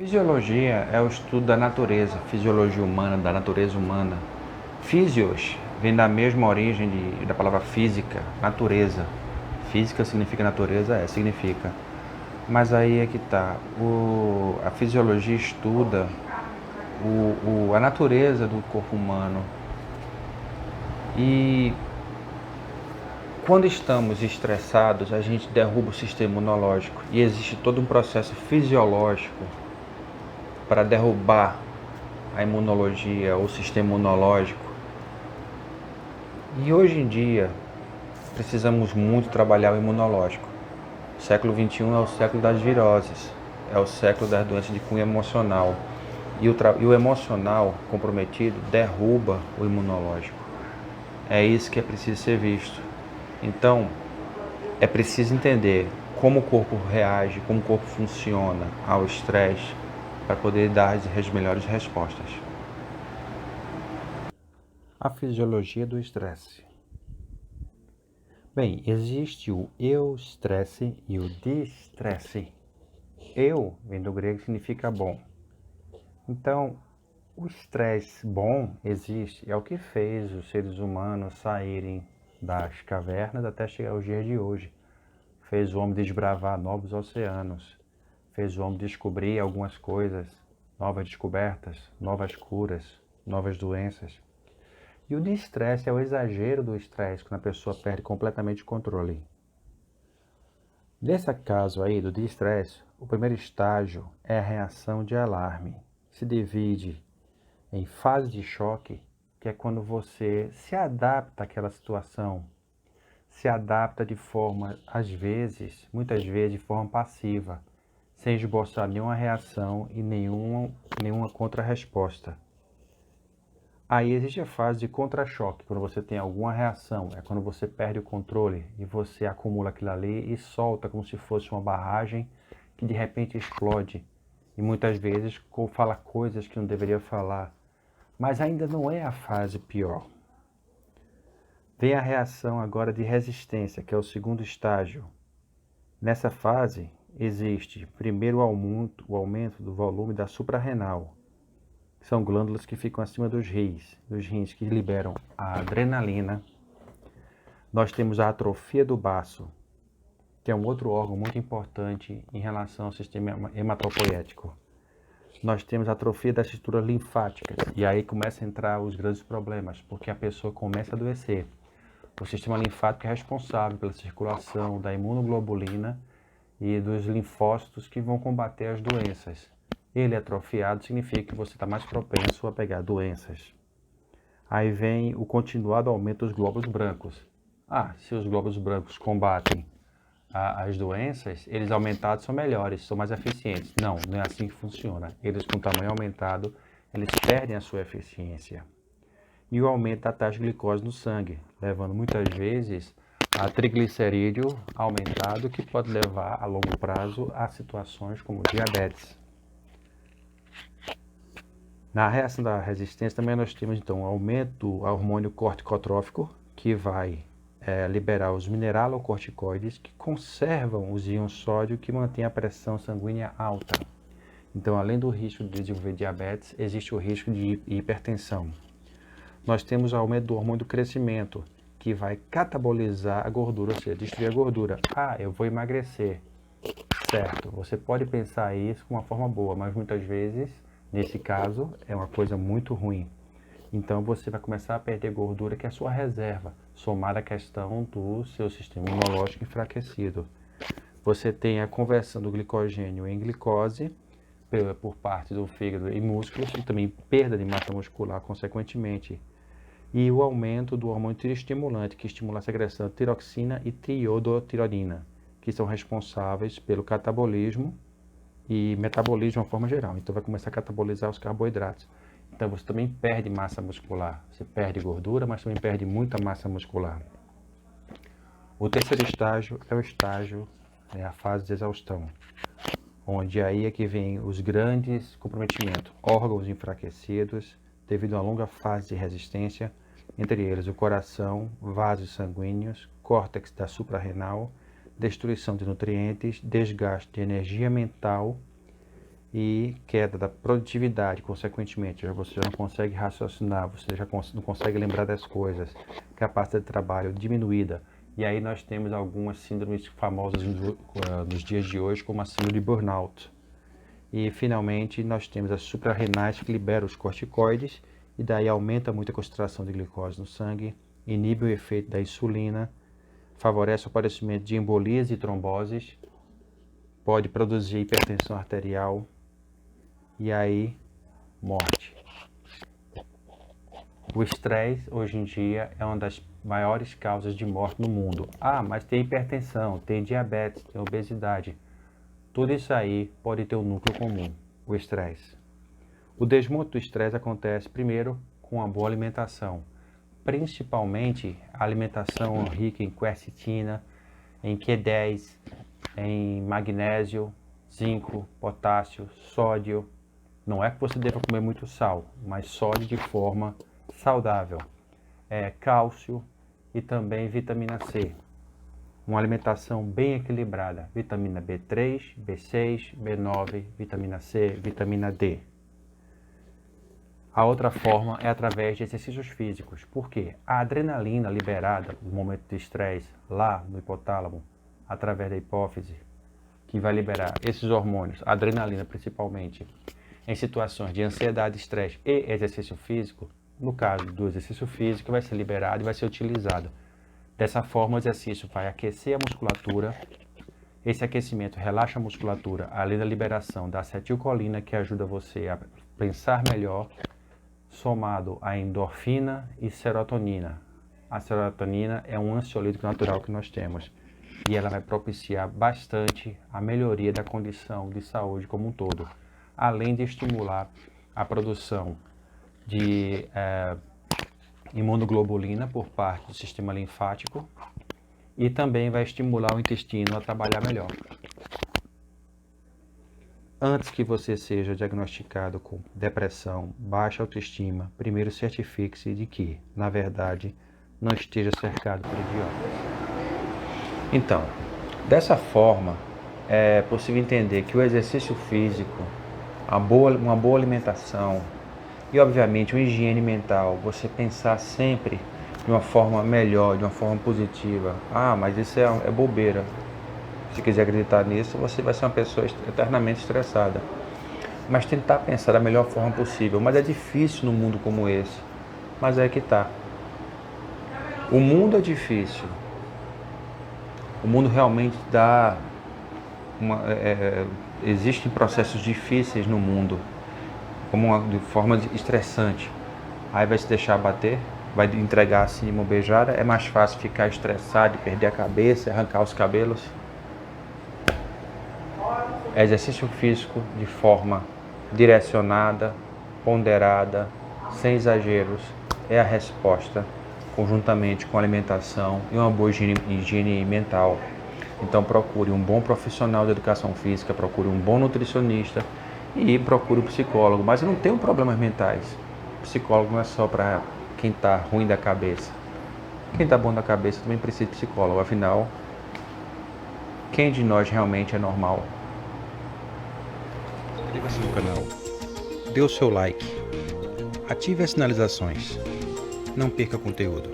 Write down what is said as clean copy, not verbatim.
Fisiologia é o estudo da natureza, fisiologia humana, da natureza humana. Fisios vem da mesma origem da palavra física, natureza. Física significa natureza? Significa. Mas aí é que tá. A fisiologia estuda a natureza do corpo humano. E quando estamos estressados, a gente derruba o sistema imunológico. E existe todo um processo fisiológico para derrubar a imunologia, o sistema imunológico. E hoje em dia, precisamos muito trabalhar o imunológico. O século XXI é o século das viroses, é o século das doenças de cunho emocional. E o emocional comprometido derruba o imunológico. É isso que é preciso ser visto. Então, é preciso entender como o corpo reage, como o corpo funciona ao estresse, para poder dar as melhores respostas. A fisiologia do estresse. Bem, existe o eustresse e o distresse. Eu vem do grego, significa bom. Então, o estresse bom existe, é o que fez os seres humanos saírem das cavernas até chegar aos dias de hoje. Fez o homem desbravar novos oceanos, fez o homem descobrir algumas coisas, novas descobertas, novas curas, novas doenças. E o distresse é o exagero do estresse, quando a pessoa perde completamente o controle. Nesse caso aí do distresse, o primeiro estágio é a reação de alarme. Se divide em fase de choque, que é quando você se adapta àquela situação, se adapta de forma, às vezes, muitas vezes, de forma passiva, sem esboçar nenhuma reação e nenhuma contra-resposta. Aí existe a fase de contra-choque, quando você tem alguma reação, é quando você perde o controle e você acumula aquilo ali e solta como se fosse uma barragem que de repente explode. E muitas vezes fala coisas que não deveria falar. Mas ainda não é a fase pior. Vem a reação agora de resistência, que é o segundo estágio. Nessa fase existe primeiro o aumento do volume da suprarrenal. São glândulas que ficam acima dos rins que liberam a adrenalina. Nós temos a atrofia do baço, que é um outro órgão muito importante em relação ao sistema hematopoético. Nós temos a atrofia das estruturas linfáticas, e aí começam a entrar os grandes problemas, porque a pessoa começa a adoecer. O sistema linfático é responsável pela circulação da imunoglobulina e dos linfócitos que vão combater as doenças. Ele atrofiado significa que você está mais propenso a pegar doenças. Aí vem o continuado aumento dos glóbulos brancos. Se os glóbulos brancos combatem as doenças, eles aumentados são melhores, são mais eficientes. Não, não é assim que funciona. Eles com tamanho aumentado, eles perdem a sua eficiência. E o aumento da taxa de glicose no sangue, levando muitas vezes a triglicerídeo aumentado, que pode levar a longo prazo a situações como diabetes. Na reação da resistência também nós temos então o aumento do hormônio corticotrófico, que vai liberar os mineralocorticoides, que conservam os íons sódio, que mantém a pressão sanguínea alta. Então, além do risco de desenvolver diabetes, existe o risco de hipertensão. Nós temos o aumento do hormônio do crescimento, que vai catabolizar a gordura, ou seja, destruir a gordura. Eu vou emagrecer. Certo, você pode pensar isso com uma forma boa, mas muitas vezes, nesse caso, é uma coisa muito ruim. Então você vai começar a perder gordura, que é a sua reserva, somada à questão do seu sistema imunológico enfraquecido. Você tem a conversão do glicogênio em glicose por parte do fígado e músculos, e também perda de massa muscular consequentemente. E o aumento do hormônio tiroestimulante, que estimula a secreção de tiroxina e triodotironina, que são responsáveis pelo catabolismo e metabolismo de uma forma geral. Então vai começar a catabolizar os carboidratos. Então você também perde massa muscular. Você perde gordura, mas também perde muita massa muscular. O terceiro estágio é o estágio, a fase de exaustão, onde aí é que vem os grandes comprometimentos, órgãos enfraquecidos devido a uma longa fase de resistência, entre eles o coração, vasos sanguíneos, córtex da suprarrenal, destruição de nutrientes, desgaste de energia mental e queda da produtividade, consequentemente, você já não consegue raciocinar, você já não consegue lembrar das coisas, capacidade de trabalho diminuída. E aí nós temos algumas síndromes famosas nos dias de hoje, como a síndrome de burnout. E finalmente nós temos as suprarrenais que liberam os corticoides e daí aumenta muito a concentração de glicose no sangue, inibe o efeito da insulina, favorece o aparecimento de embolias e tromboses, pode produzir hipertensão arterial e aí morte. O estresse hoje em dia é uma das maiores causas de morte no mundo. Ah, mas tem hipertensão, tem diabetes, tem obesidade. Tudo isso aí pode ter um núcleo comum, o estresse. O desmonte do estresse acontece primeiro com uma boa alimentação, principalmente a alimentação rica em quercetina, em Q10, em magnésio, zinco, potássio, sódio. Não é que você deva comer muito sal, mas sódio de forma saudável. Cálcio e também vitamina C. Uma alimentação bem equilibrada, vitamina B3, B6, B9, vitamina C, vitamina D. A outra forma é através de exercícios físicos. Por quê? A adrenalina liberada no momento de estresse, lá no hipotálamo, através da hipófise, que vai liberar esses hormônios, a adrenalina principalmente, em situações de ansiedade, estresse e exercício físico, no caso do exercício físico, vai ser liberado e vai ser utilizado. Dessa forma, o exercício vai aquecer a musculatura. Esse aquecimento relaxa a musculatura, além da liberação da acetilcolina, que ajuda você a pensar melhor, somado a endorfina e serotonina. A serotonina é um ansiolítico natural que nós temos e ela vai propiciar bastante a melhoria da condição de saúde como um todo, além de estimular a produção de imunoglobulina por parte do sistema linfático e também vai estimular o intestino a trabalhar melhor. Antes que você seja diagnosticado com depressão, baixa autoestima, primeiro certifique-se de que, na verdade, não esteja cercado por idiotas. Então, dessa forma, é possível entender que o exercício físico, uma boa alimentação e, obviamente, uma higiene mental, você pensar sempre de uma forma melhor, de uma forma positiva. Ah, mas isso é bobeira. Se quiser acreditar nisso, você vai ser uma pessoa eternamente estressada. Mas tentar pensar da melhor forma possível. Mas é difícil num mundo como esse. Mas é que tá. O mundo é difícil. O mundo realmente dá existem processos difíceis no mundo, de forma estressante. Aí vai se deixar bater, vai entregar assim de mão beijada. É mais fácil ficar estressado, perder a cabeça, arrancar os cabelos. Exercício físico de forma direcionada, ponderada, sem exageros, é a resposta, conjuntamente com a alimentação e uma boa higiene mental. Então procure um bom profissional de educação física, procure um bom nutricionista e procure um psicólogo. Mas eu não tenho problemas mentais. Psicólogo não é só para quem está ruim da cabeça. Quem está bom da cabeça também precisa de psicólogo. Afinal, quem de nós realmente é normal? Inscreva-se no canal, dê o seu like, ative as sinalizações, não perca conteúdo.